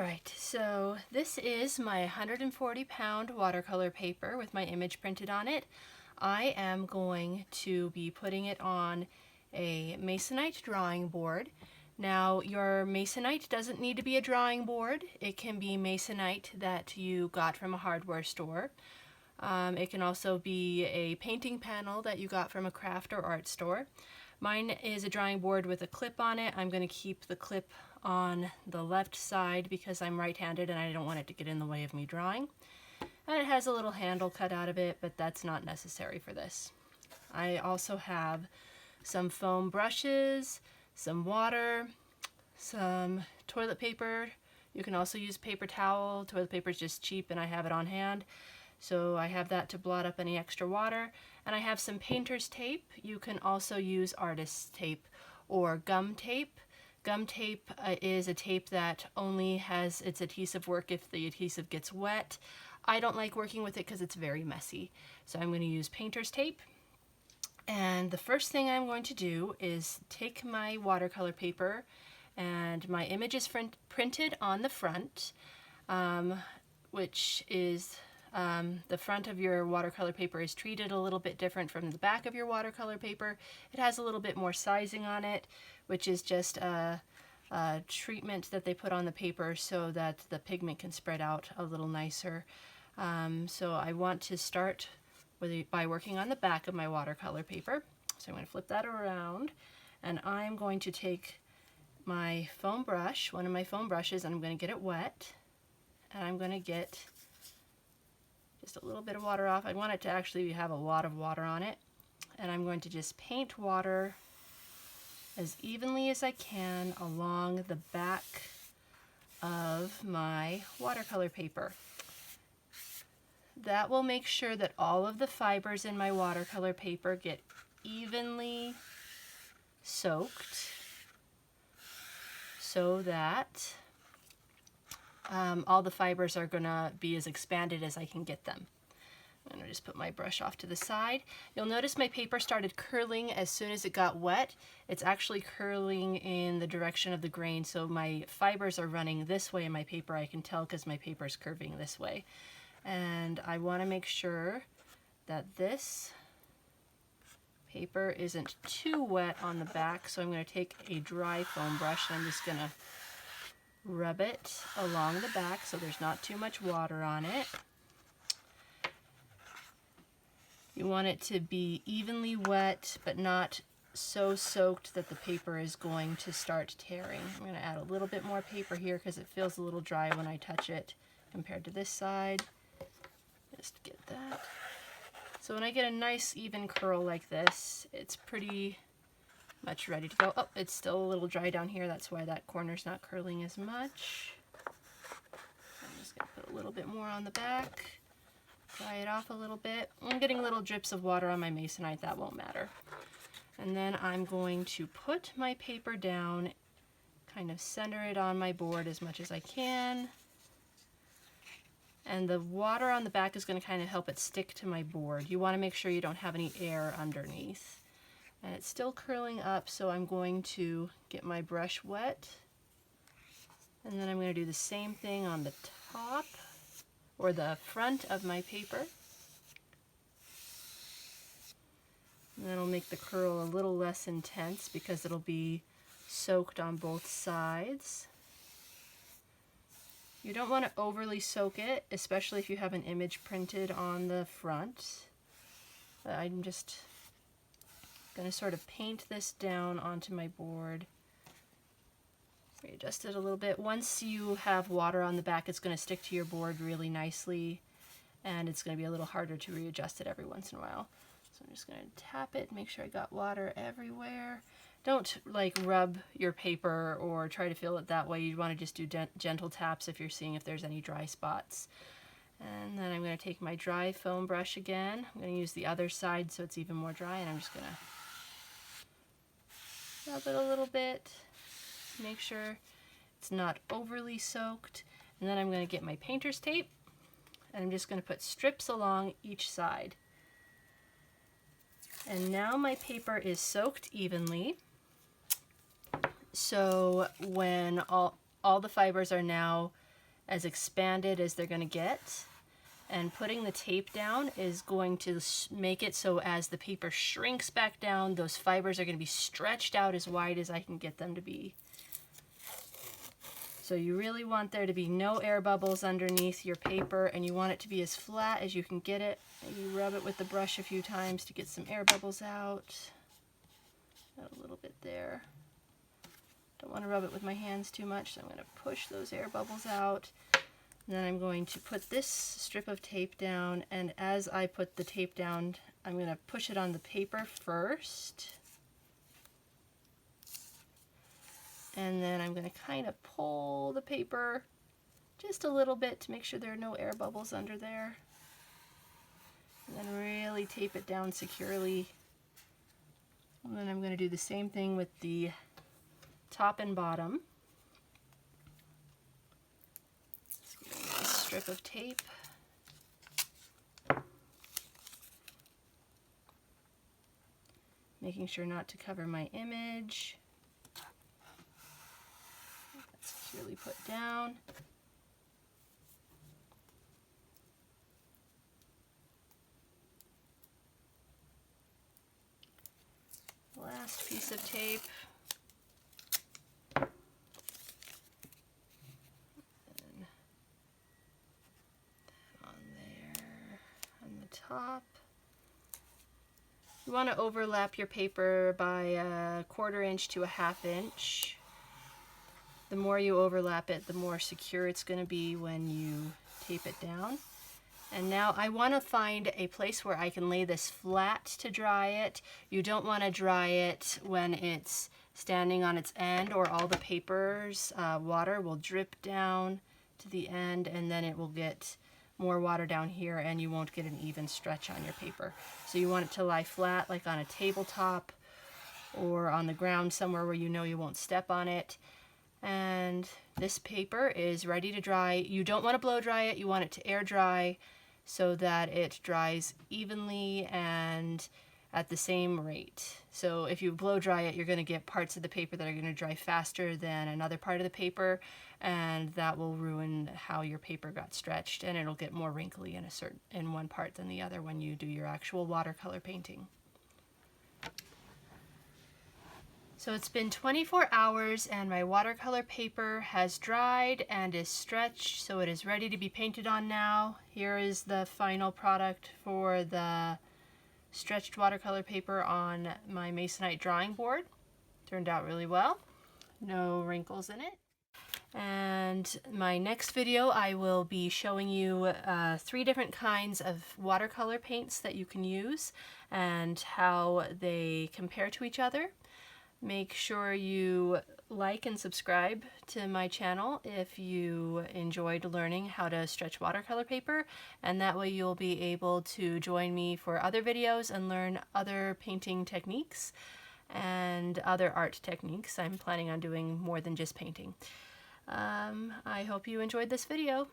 Alright, so this is my 140-pound watercolor paper with my image printed on it. I am going to be putting it on a Masonite drawing board. Now, your Masonite doesn't need to be a drawing board. It can be Masonite that you got from a hardware store. It can also be a painting panel that you got from a craft or art store. Mine is a drawing board with a clip on it. I'm going to keep the clip on the left side because I'm right-handed and I don't want it to get in the way of me drawing. And it has a little handle cut out of it, but that's not necessary for this. I also have some foam brushes, some water, some toilet paper. You can also use paper towel. Toilet paper is just cheap and I have it on hand. So I have that to blot up any extra water. And I have some painter's tape. You can also use artist's tape or gum tape. Gum tape is a tape that only has its adhesive work if the adhesive gets wet. I don't like working with it because it's very messy. So I'm going to use painter's tape. And the first thing I'm going to do is take my watercolor paper, and my image is printed on the front, which is the front of your watercolor paper is treated a little bit different from the back of your watercolor paper. It has a little bit more sizing on it, which is just a treatment that they put on the paper so that the pigment can spread out a little nicer. So I want to start by working on the back of my watercolor paper. So I'm going to flip that around, and I'm going to take my foam brush, one of my foam brushes, and I'm going to get it wet, and I'm going to get just a little bit of water off. I want it to actually have a lot of water on it, and I'm going to just paint water as evenly as I can along the back of my watercolor paper. That will make sure that all of the fibers in my watercolor paper get evenly soaked so that all the fibers are going to be as expanded as I can get them. I'm going to just put my brush off to the side. You'll notice my paper started curling as soon as it got wet. It's actually curling in the direction of the grain, so my fibers are running this way in my paper. I can tell because my paper is curving this way. And I want to make sure that this paper isn't too wet on the back, so I'm going to take a dry foam brush and I'm just going to rub it along the back so there's not too much water on it. You want it to be evenly wet, but not so soaked that the paper is going to start tearing. I'm going to add a little bit more paper here because it feels a little dry when I touch it compared to this side. Just get that. So when I get a nice even curl like this, it's pretty much ready to go. Oh, it's still a little dry down here. That's why that corner's not curling as much. I'm just going to put a little bit more on the back. Dry it off a little bit. I'm getting little drips of water on my Masonite. That won't matter. And then I'm going to put my paper down, kind of center it on my board as much as I can. And the water on the back is going to kind of help it stick to my board. You want to make sure you don't have any air underneath. And it's still curling up, so I'm going to get my brush wet. And then I'm going to do the same thing on the top or the front of my paper. And that'll make the curl a little less intense because it'll be soaked on both sides. You don't want to overly soak it, especially if you have an image printed on the front. I'm just going to sort of paint this down onto my board. Readjust it a little bit. Once you have water on the back, it's going to stick to your board really nicely, and it's going to be a little harder to readjust it every once in a while. So I'm just going to tap it, make sure I got water everywhere. Don't like rub your paper or try to feel it that way. You want to just do gentle taps if you're seeing if there's any dry spots. And then I'm going to take my dry foam brush again. I'm going to use the other side so it's even more dry, and I'm just going to rub it a little bit. Make sure it's not overly soaked. And then I'm going to get my painter's tape, and I'm just going to put strips along each side. And now my paper is soaked evenly. So when all the fibers are now as expanded as they're going to get. And putting the tape down is going to make it so as the paper shrinks back down, those fibers are going to be stretched out as wide as I can get them to be. So you really want there to be no air bubbles underneath your paper, and you want it to be as flat as you can get it. You rub it with the brush a few times to get some air bubbles out. Got a little bit there. Don't want to rub it with my hands too much, so I'm going to push those air bubbles out. And then I'm going to put this strip of tape down, and as I put the tape down, I'm going to push it on the paper first. And then I'm going to kind of pull the paper just a little bit to make sure there are no air bubbles under there. And then really tape it down securely. And then I'm going to do the same thing with the top and bottom. Strip of tape. Making sure not to cover my image. That's securely put down. Last piece of tape. Top. You want to overlap your paper by a 1/4 inch to a 1/2 inch. The more you overlap it, the more secure it's going to be when you tape it down. And now I want to find a place where I can lay this flat to dry it. You don't want to dry it when it's standing on its end, or all the paper's water will drip down to the end, and then it will get more water down here and you won't get an even stretch on your paper. So you want it to lie flat, like on a tabletop or on the ground somewhere where you know you won't step on it. And this paper is ready to dry. You don't want to blow dry it, you want it to air dry so that it dries evenly and at the same rate. So if you blow dry it, you're going to get parts of the paper that are going to dry faster than another part of the paper, and that will ruin how your paper got stretched, and it'll get more wrinkly in one part than the other when you do your actual watercolor painting. So it's been 24 hours and my watercolor paper has dried and is stretched, so it is ready to be painted on now. Here is the final product for the stretched watercolor paper on my Masonite drawing board. Turned out really well. No wrinkles in it. And my next video I will be showing you 3 different kinds of watercolor paints that you can use and how they compare to each other. Make sure you like and subscribe to my channel if you enjoyed learning how to stretch watercolor paper, and that way you'll be able to join me for other videos and learn other painting techniques and other art techniques. I'm planning on doing more than just painting. I hope you enjoyed this video.